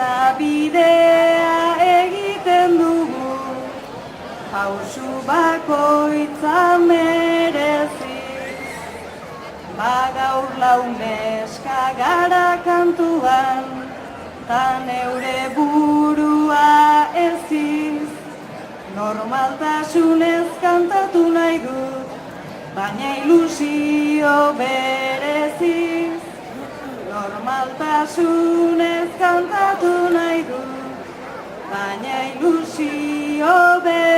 eta bidea egiten dugu, pausu bakoitza mereziz. Gaur lau neska gara kantuan, ta neure burua eziz. Normaltasunez kantatu nahi dut, baina ilusio bereziz. Normaltasunez kantatu nahi dut, baina ilusio bereziz.